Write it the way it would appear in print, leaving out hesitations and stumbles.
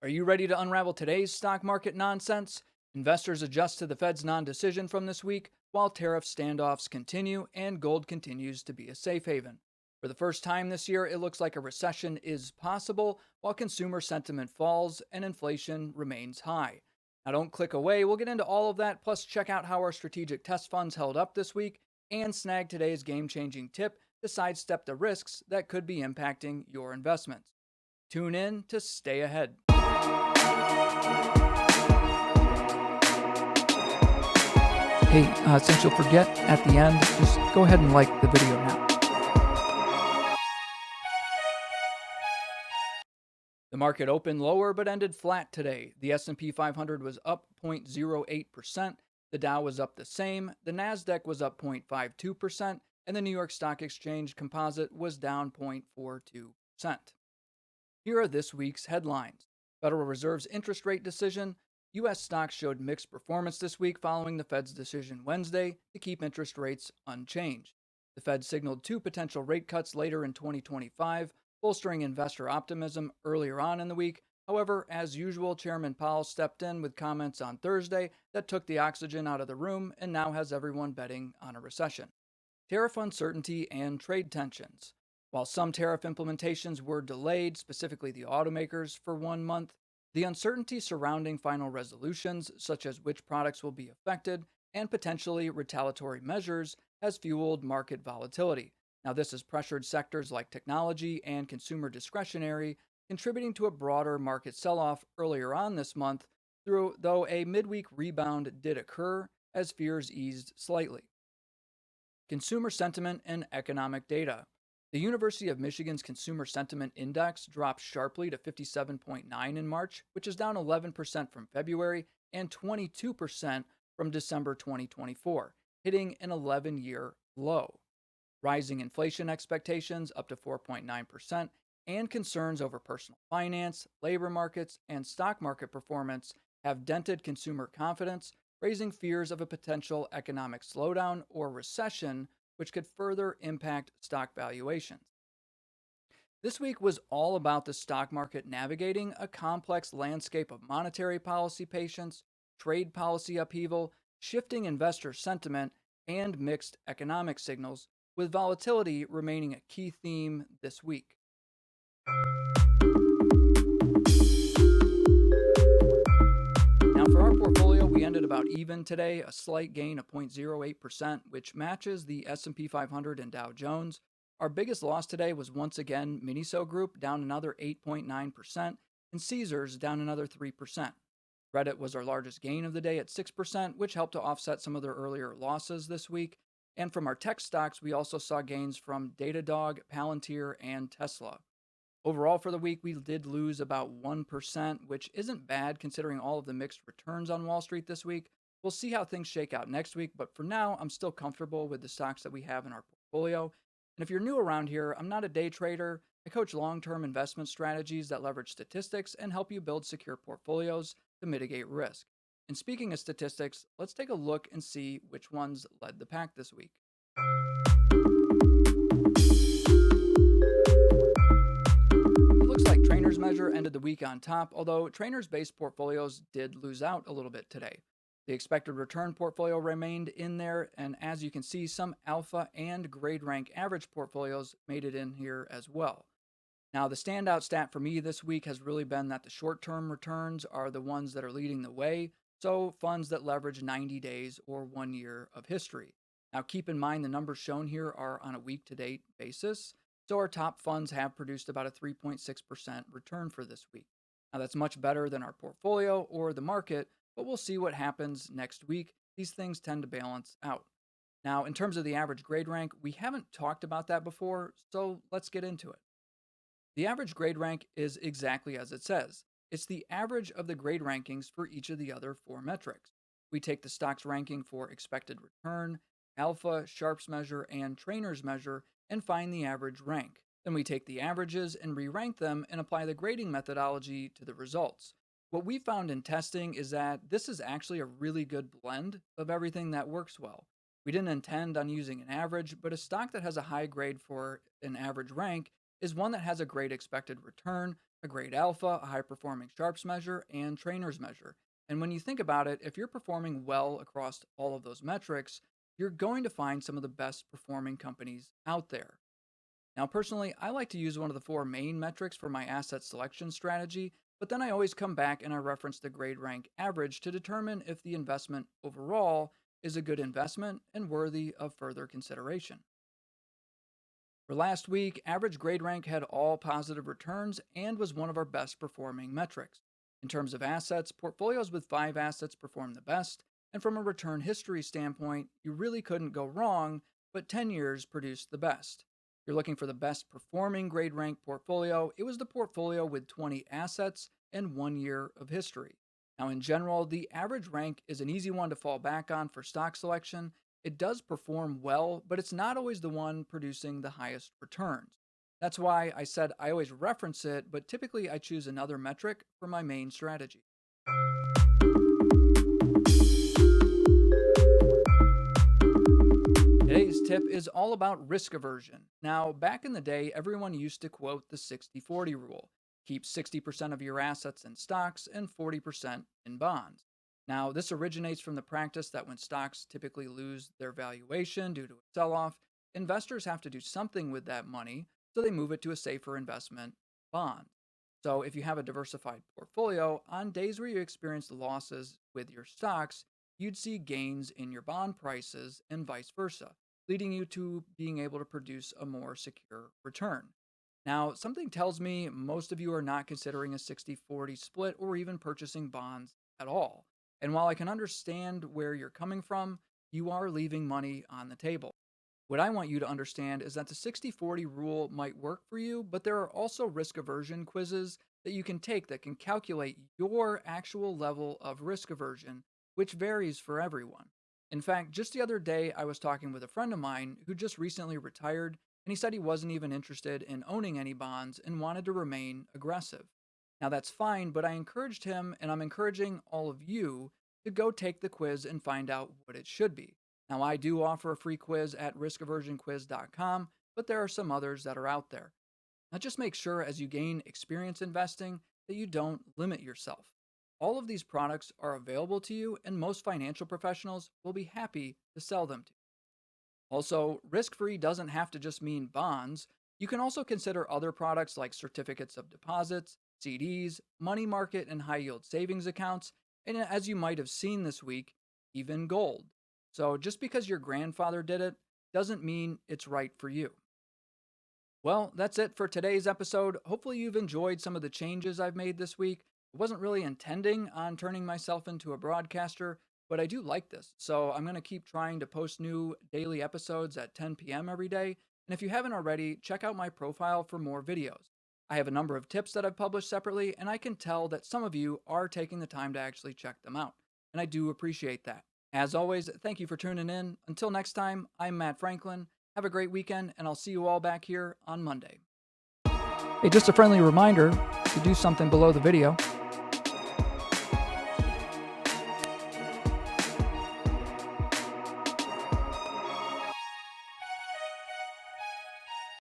Are you ready to unravel today's stock market nonsense? Investors adjust to the Fed's non decision from this week, while tariff standoffs continue and gold continues to be a safe haven. For the first time this year, it looks like a recession is possible, while consumer sentiment falls and inflation remains high. Now, don't click away. We'll get into all of that, plus, check out how our strategic test funds held up this week and snag today's game changing tip to sidestep the risks that could be impacting your investments. Tune in to stay ahead. Hey, since you'll forget at the end, just go ahead and like the video now. The market opened lower but ended flat today. The S&P 500 was up 0.08%, the Dow was up the same, the Nasdaq was up 0.52%, and the New York Stock Exchange Composite was down 0.42%. Here are this week's headlines. Federal Reserve's interest rate decision. U.S. stocks showed mixed performance this week following the Fed's decision Wednesday to keep interest rates unchanged. The Fed signaled 2 potential rate cuts later in 2025, bolstering investor optimism earlier on in the week. However, as usual, Chairman Powell stepped in with comments on Thursday that took the oxygen out of the room and now has everyone betting on a recession. Tariff uncertainty and trade tensions. While some tariff implementations were delayed, specifically the automakers, for 1 month, the uncertainty surrounding final resolutions, such as which products will be affected and potentially retaliatory measures, has fueled market volatility. Now, this has pressured sectors like technology and consumer discretionary, contributing to a broader market sell-off earlier on this month, though a midweek rebound did occur as fears eased slightly. Consumer sentiment and economic data. The University of Michigan's Consumer Sentiment Index dropped sharply to 57.9 in March, which is down 11% from February and 22% from December 2024, hitting an 11-year low. Rising inflation expectations up to 4.9% and concerns over personal finance, labor markets, and stock market performance have dented consumer confidence, raising fears of a potential economic slowdown or recession, which could further impact stock valuations. This week was all about the stock market navigating a complex landscape of monetary policy patience, trade policy upheaval, shifting investor sentiment, and mixed economic signals, with volatility remaining a key theme this week. Now, for our portfolio, we ended about even today, a slight gain of 0.08%, which matches the S&P 500 and Dow Jones. Our biggest loss today was once again MNSO Group, down another 8.9%, and Caesars down another 3%. Reddit was our largest gain of the day at 6%, which helped to offset some of their earlier losses this week. And from our tech stocks, we also saw gains from DDOG, PLTR, and Tesla. Overall for the week, we did lose about 1%, which isn't bad considering all of the mixed returns on Wall Street this week. We'll see how things shake out next week, but for now, I'm still comfortable with the stocks that we have in our portfolio. And if you're new around here, I'm not a day trader. I coach long-term investment strategies that leverage statistics and help you build secure portfolios to mitigate risk. And speaking of statistics, let's take a look and see which ones led the pack this week. It looks like Trainer's Measure ended the week on top, although Trainer's-based portfolios did lose out a little bit today. The expected return portfolio remained in there, and as you can see, some alpha and grade rank average portfolios made it in here as well. Now, the standout stat for me this week has really been that the short-term returns are the ones that are leading the way, so funds that leverage 90 days or 1 year of history. Now, keep in mind the numbers shown here are on a week-to-date basis, so our top funds have produced about a 3.6% return for this week. Now, that's much better than our portfolio or the market, but we'll see what happens next week. These things tend to balance out. Now, in terms of the average grade rank, we haven't talked about that before, so let's get into it. The average grade rank is exactly as it says. It's the average of the grade rankings for each of the other 4 metrics. We take the stock's ranking for expected return, alpha, Sharpe's measure, and Trainer's measure, and find the average rank. Then we take the averages and re-rank them and apply the grading methodology to the results. What we found in testing is that this is actually a really good blend of everything that works well. We didn't intend on using an average, but a stock that has a high grade for an average rank is one that has a great expected return, a grade alpha, a high performing sharps measure, and trainer's measure. And when you think about it, if you're performing well across all of those metrics, you're going to find some of the best performing companies out there. Now, personally, I like to use one of the four main metrics for my asset selection strategy, but then I always come back and I reference the grade rank average to determine if the investment overall is a good investment and worthy of further consideration. For last week, average grade rank had all positive returns and was one of our best performing metrics. In terms of assets, portfolios with 5 assets performed the best, and from a return history standpoint, you really couldn't go wrong, but 10 years produced the best. If you're looking for the best performing grade rank portfolio, it was the portfolio with 20 assets and 1 year of history. Now, in general, the average rank is an easy one to fall back on for stock selection. It does perform well, but it's not always the one producing the highest returns. That's why I said I always reference it, but typically I choose another metric for my main strategy. Today's tip is all about risk aversion. Now, back in the day, everyone used to quote the 60-40 rule. Keep 60% of your assets in stocks and 40% in bonds. Now, this originates from the practice that when stocks typically lose their valuation due to a sell off, investors have to do something with that money, so they move it to a safer investment, bond. So, if you have a diversified portfolio, on days where you experience losses with your stocks, you'd see gains in your bond prices and vice versa, leading you to being able to produce a more secure return. Now, something tells me most of you are not considering a 60-40 split or even purchasing bonds at all. And while I can understand where you're coming from, you are leaving money on the table. What I want you to understand is that the 60-40 rule might work for you, but there are also risk aversion quizzes that you can take that can calculate your actual level of risk aversion, which varies for everyone. In fact, just the other day, I was talking with a friend of mine who just recently retired, and he said he wasn't even interested in owning any bonds and wanted to remain aggressive. Now, that's fine, but I encouraged him, and I'm encouraging all of you to go take the quiz and find out what it should be. Now, I do offer a free quiz at riskaversionquiz.com, but there are some others that are out there. Now, just make sure as you gain experience investing that you don't limit yourself. All of these products are available to you, and most financial professionals will be happy to sell them to you. Also, risk free doesn't have to just mean bonds. You can also consider other products like certificates of deposits, CDs, money market and high yield savings accounts, and as you might have seen this week, even gold. So just because your grandfather did it doesn't mean it's right for you. Well, that's it for today's episode. Hopefully, you've enjoyed some of the changes I've made this week. I wasn't really intending on turning myself into a broadcaster, but I do like this. So I'm going to keep trying to post new daily episodes at 10 p.m. every day. And if you haven't already, check out my profile for more videos. I have a number of tips that I've published separately, and I can tell that some of you are taking the time to actually check them out. And I do appreciate that. As always, thank you for tuning in. Until next time, I'm Matt Franklin. Have a great weekend, and I'll see you all back here on Monday. Hey, just a friendly reminder to do something below the video.